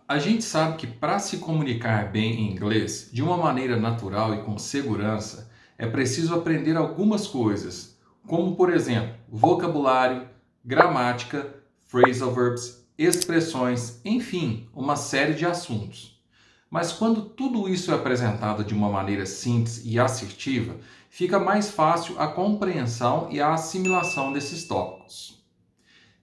A gente sabe que para se comunicar bem em inglês, de uma maneira natural e com segurança, é preciso aprender algumas coisas, como por exemplo, vocabulário, gramática, phrasal verbs, expressões, enfim, uma série de assuntos. Mas quando tudo isso é apresentado de uma maneira simples e assertiva, fica mais fácil a compreensão e a assimilação desses tópicos.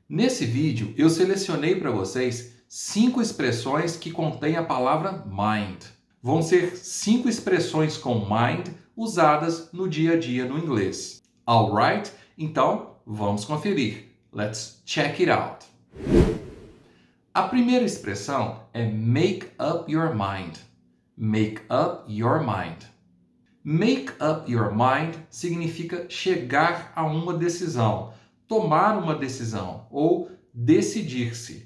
Nesse vídeo, eu selecionei para vocês 5 expressões que contêm a palavra mind. Vão ser 5 expressões com mind usadas no dia a dia no inglês. Alright? Então, vamos conferir. Let's check it out. A primeira expressão é make up your mind. Make up your mind. Make up your mind significa chegar a uma decisão, tomar uma decisão ou decidir-se.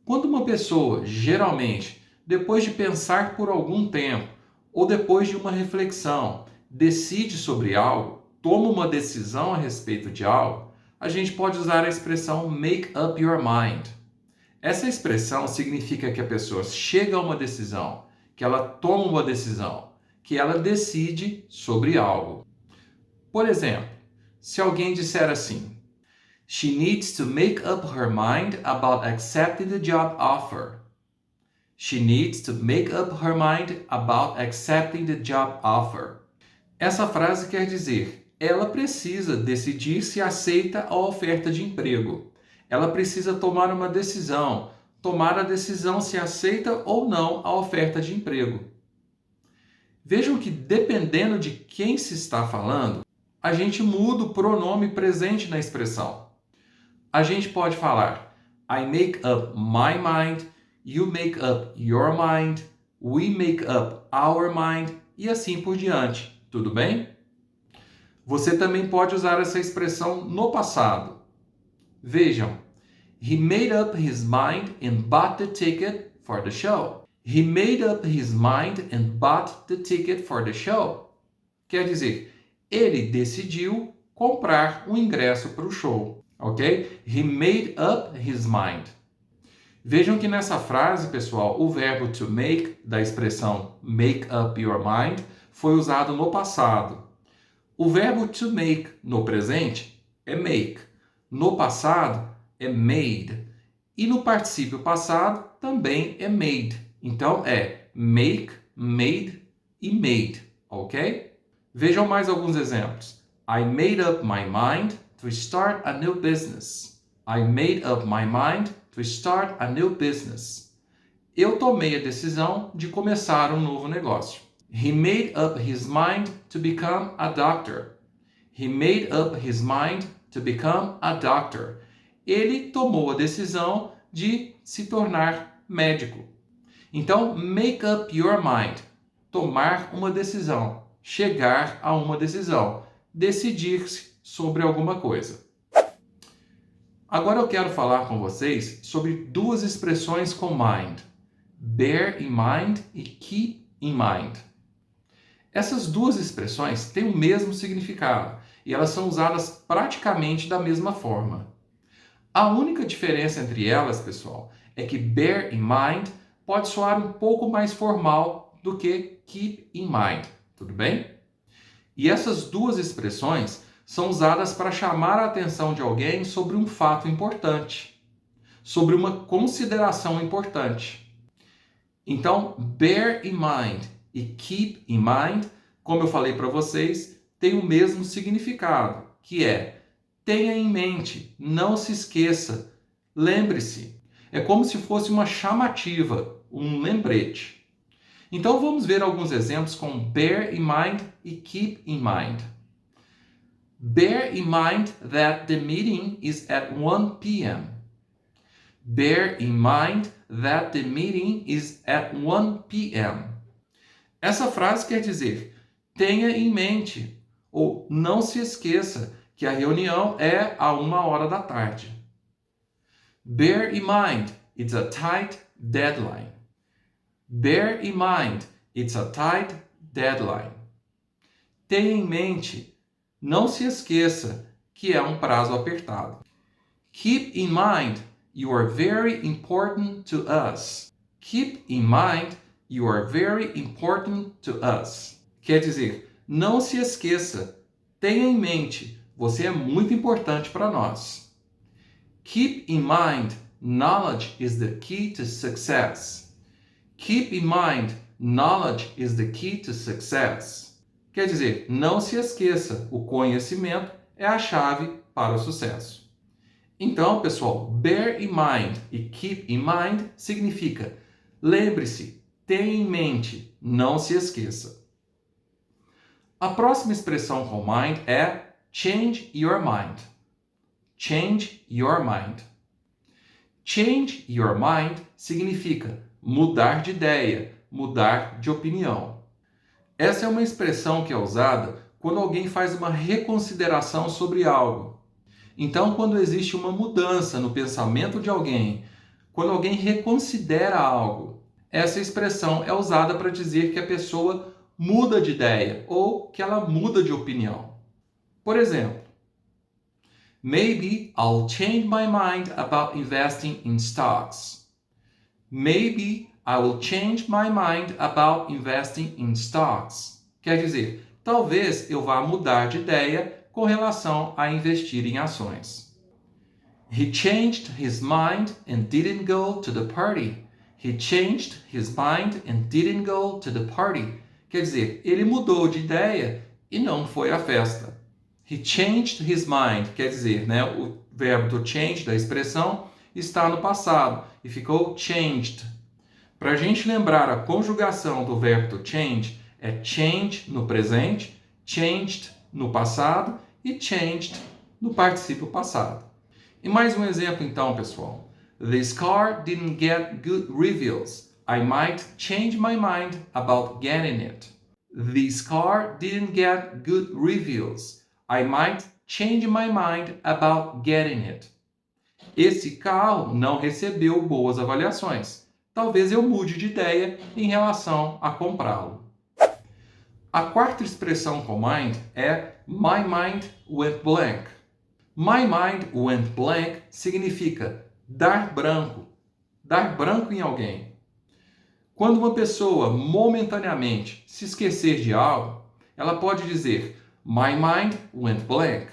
Quando uma pessoa, geralmente, depois de pensar por algum tempo ou depois de uma reflexão, decide sobre algo, toma uma decisão a respeito de algo, a gente pode usar a expressão make up your mind. Essa expressão significa que a pessoa chega a uma decisão, que ela toma uma decisão, que ela decide sobre algo. Por exemplo, se alguém disser assim: She needs to make up her mind about accepting the job offer. She needs to make up her mind about accepting the job offer. Essa frase quer dizer: ela precisa decidir se aceita a oferta de emprego. Ela precisa tomar uma decisão, tomar a decisão se aceita ou não a oferta de emprego. Vejam que dependendo de quem se está falando, a gente muda o pronome presente na expressão. A gente pode falar I make up my mind, you make up your mind, we make up our mind e assim por diante. Tudo bem? Você também pode usar essa expressão no passado. Vejam, he made up his mind and bought the ticket for the show. He made up his mind and bought the ticket for the show. Quer dizer, ele decidiu comprar um ingresso para o show. Ok? He made up his mind. Vejam que nessa frase, pessoal, o verbo to make, da expressão make up your mind, foi usado no passado. O verbo to make no presente é make. No passado é made. E no particípio passado também é made. Então é make, made e made. Ok? Vejam mais alguns exemplos. I made up my mind to start a new business. I made up my mind to start a new business. Eu tomei a decisão de começar um novo negócio. He made up his mind to become a doctor. He made up his mind to become a doctor. Ele tomou a decisão de se tornar médico. Então, make up your mind. Tomar uma decisão. Chegar a uma decisão. Decidir-se sobre alguma coisa. Agora eu quero falar com vocês sobre 2 expressões com mind. Bear in mind e keep in mind. Essas 2 expressões têm o mesmo significado e elas são usadas praticamente da mesma forma. A única diferença entre elas, pessoal, é que bear in mind pode soar um pouco mais formal do que keep in mind. Tudo bem? E essas 2 expressões são usadas para chamar a atenção de alguém sobre um fato importante, sobre uma consideração importante. Então, bear in mind e keep in mind, como eu falei para vocês, tem o mesmo significado, que é tenha em mente, não se esqueça, lembre-se. É como se fosse uma chamativa, um lembrete. Então vamos ver alguns exemplos com bear in mind e keep in mind. Bear in mind that the meeting is at 1 p.m. Bear in mind that the meeting is at 1 p.m. Essa frase quer dizer, tenha em mente, ou não se esqueça, que a reunião é a 1h da tarde. Bear in mind, it's a tight deadline. Bear in mind, it's a tight deadline. Tenha em mente, não se esqueça que é um prazo apertado. Keep in mind, you are very important to us. Keep in mind you are very important to us. Quer dizer, não se esqueça, tenha em mente, você é muito importante para nós. Keep in mind, knowledge is the key to success. Keep in mind, knowledge is the key to success. Quer dizer, não se esqueça, o conhecimento é a chave para o sucesso. Então, pessoal, bear in mind e keep in mind significa lembre-se, tenha em mente, não se esqueça. A próxima expressão com mind é change your mind. Change your mind. Change your mind significa mudar de ideia, mudar de opinião. Essa é uma expressão que é usada quando alguém faz uma reconsideração sobre algo. Então, quando existe uma mudança no pensamento de alguém, quando alguém reconsidera algo, essa expressão é usada para dizer que a pessoa muda de ideia ou que ela muda de opinião. Por exemplo, maybe I'll change my mind about investing in stocks. Maybe I will change my mind about investing in stocks. Quer dizer, talvez eu vá mudar de ideia com relação a investir em ações. He changed his mind and didn't go to the party. He changed his mind and didn't go to the party. Quer dizer, ele mudou de ideia e não foi à festa. He changed his mind, quer dizer, o verbo to change da expressão está no passado e ficou changed. Para a gente lembrar a conjugação do verbo to change, é change no presente, changed no passado e changed no particípio passado. E mais um exemplo então, pessoal. This car didn't get good reviews. I might change my mind about getting it. This car didn't get good reviews. I might change my mind about getting it. Esse carro não recebeu boas avaliações. Talvez eu mude de ideia em relação a comprá-lo. A quarta expressão com mind é my mind went blank. My mind went blank significa dar branco em alguém. Quando uma pessoa momentaneamente se esquecer de algo, ela pode dizer my mind went blank.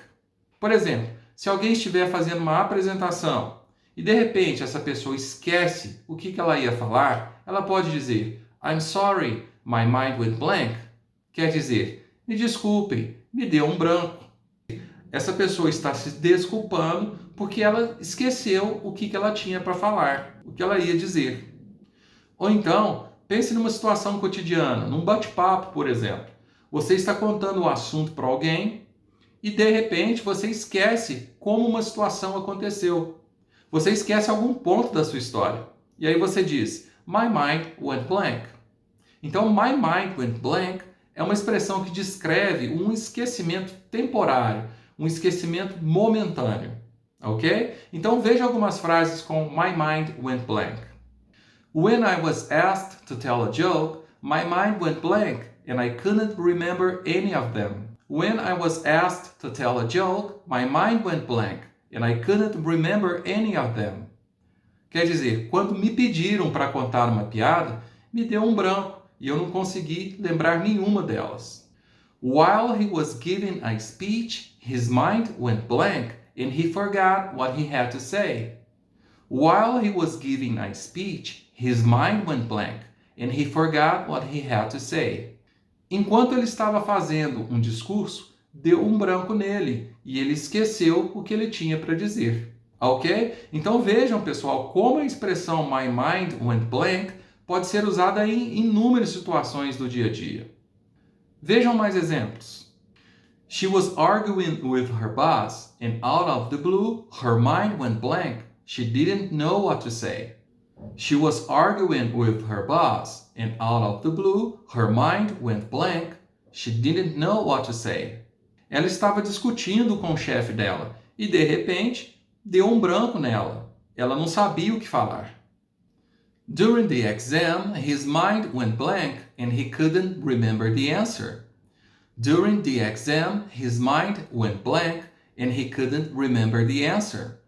Por exemplo, se alguém estiver fazendo uma apresentação e de repente essa pessoa esquece o que ela ia falar, ela pode dizer I'm sorry, my mind went blank. Quer dizer, me desculpem, me deu um branco. Essa pessoa está se desculpando porque ela esqueceu o que ela tinha para falar, o que ela ia dizer. Ou então, pense numa situação cotidiana, num bate-papo, por exemplo. Você está contando um assunto para alguém e, de repente, você esquece como uma situação aconteceu. Você esquece algum ponto da sua história. E aí você diz, my mind went blank. Então, my mind went blank é uma expressão que descreve um esquecimento temporário, um esquecimento momentâneo, ok? Então veja algumas frases com my mind went blank. When I was asked to tell a joke, my mind went blank and I couldn't remember any of them. When I was asked to tell a joke, my mind went blank and I couldn't remember any of them. Quer dizer, quando me pediram para contar uma piada, me deu um branco e eu não consegui lembrar nenhuma delas. While he was giving a speech, his mind went blank and he forgot what he had to say. While he was giving a speech, his mind went blank and he forgot what he had to say. Enquanto ele estava fazendo um discurso, deu um branco nele e ele esqueceu o que ele tinha para dizer. Ok? Então vejam, pessoal, como a expressão my mind went blank pode ser usada em inúmeras situações do dia a dia. Vejam mais exemplos. She was arguing with her boss and out of the blue, her mind went blank. She didn't know what to say. She was arguing with her boss and out of the blue, her mind went blank. She didn't know what to say. Ela estava discutindo com o chefe dela e, de repente, deu um branco nela. Ela não sabia o que falar. During the exam, his mind went blank and he couldn't remember the answer. During the exam, his mind went blank and he couldn't remember the answer.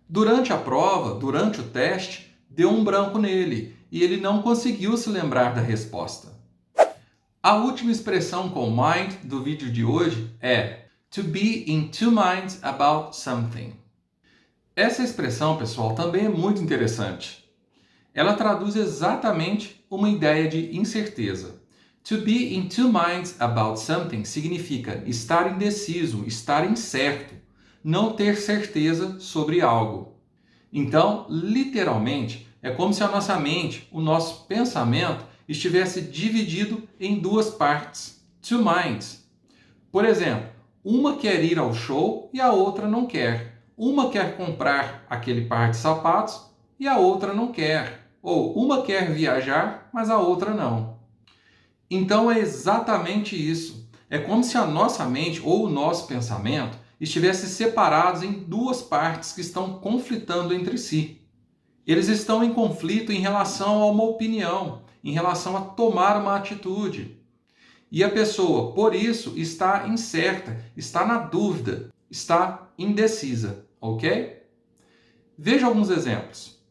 Durante a prova, durante o teste, deu um branco nele e ele não conseguiu se lembrar da resposta. A última expressão com mind do vídeo de hoje é to be in two minds about something. Essa expressão, pessoal, também é muito interessante. Ela traduz exatamente uma ideia de incerteza. To be in two minds about something significa estar indeciso, estar incerto, não ter certeza sobre algo. Então, literalmente, é como se a nossa mente, o nosso pensamento, estivesse dividido em duas partes, two minds. Por exemplo, uma quer ir ao show e a outra não quer. Uma quer comprar aquele par de sapatos e a outra não quer. Ou uma quer viajar, mas a outra não. Então é exatamente isso. É como se a nossa mente ou o nosso pensamento estivessem separados em duas partes que estão conflitando entre si. Eles estão em conflito em relação a uma opinião, em relação a tomar uma atitude. E a pessoa, por isso, está incerta, está na dúvida, está indecisa, ok? Veja alguns exemplos.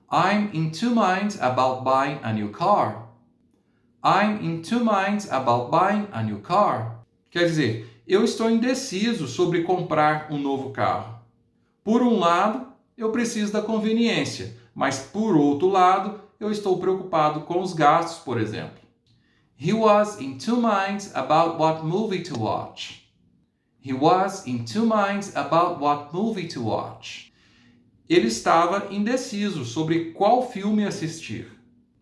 I'm in two minds about buying a new car. I'm in two minds about buying a new car. Quer dizer, eu estou indeciso sobre comprar um novo carro. Por um lado, eu preciso da conveniência, mas por outro lado, eu estou preocupado com os gastos, por exemplo. He was in two minds about what movie to watch. He was in two minds about what movie to watch. Ele estava indeciso sobre qual filme assistir.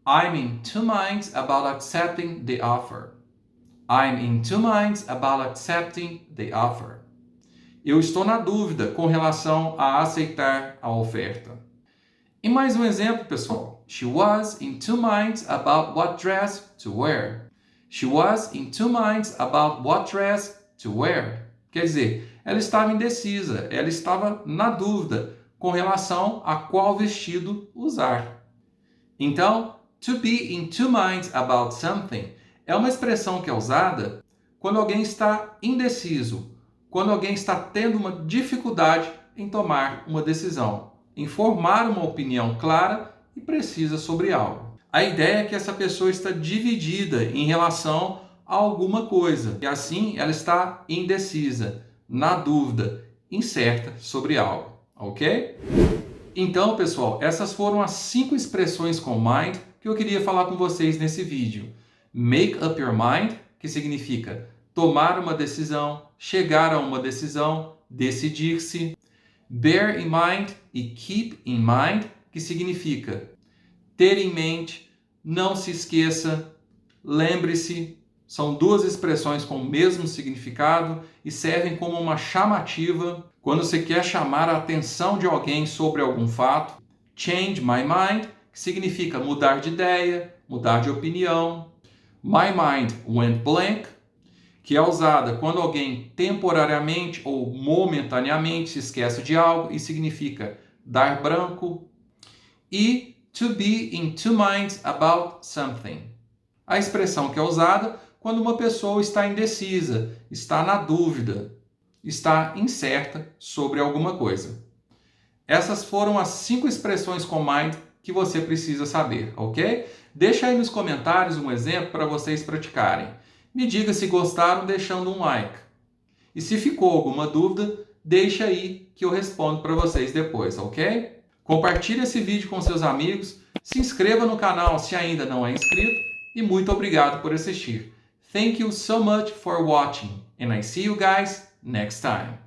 I'm in two minds about accepting the offer. I'm in two minds about accepting the offer. Eu estou na dúvida com relação a aceitar a oferta. E mais um exemplo, pessoal. She was in two minds about what dress to wear. She was in two minds about what dress to wear. Quer dizer, ela estava indecisa, ela estava na dúvida com relação a qual vestido usar. Então, to be in two minds about something é uma expressão que é usada quando alguém está indeciso, quando alguém está tendo uma dificuldade em tomar uma decisão, em formar uma opinião clara e precisa sobre algo. A ideia é que essa pessoa está dividida em relação a alguma coisa, e assim ela está indecisa, na dúvida, incerta sobre algo, ok? Então, pessoal, essas foram as 5 expressões com mind que eu queria falar com vocês nesse vídeo. Make up your mind, que significa tomar uma decisão, chegar a uma decisão, decidir-se. Bear in mind e keep in mind, que significa ter em mente, não se esqueça, lembre-se. São 2 expressões com o mesmo significado e servem como uma chamativa quando você quer chamar a atenção de alguém sobre algum fato. Change my mind, que significa mudar de ideia, mudar de opinião. My mind went blank, que é usada quando alguém temporariamente ou momentaneamente se esquece de algo e significa dar branco. E to be in two minds about something. A expressão que é usada quando uma pessoa está indecisa, está na dúvida, está incerta sobre alguma coisa. Essas foram as 5 expressões com mind que você precisa saber, ok? Deixa aí nos comentários um exemplo para vocês praticarem. Me diga se gostaram deixando um like. E se ficou alguma dúvida, deixa aí que eu respondo para vocês depois, ok? Compartilhe esse vídeo com seus amigos, se inscreva no canal se ainda não é inscrito e muito obrigado por assistir. Thank you so much for watching and I see you guys next time.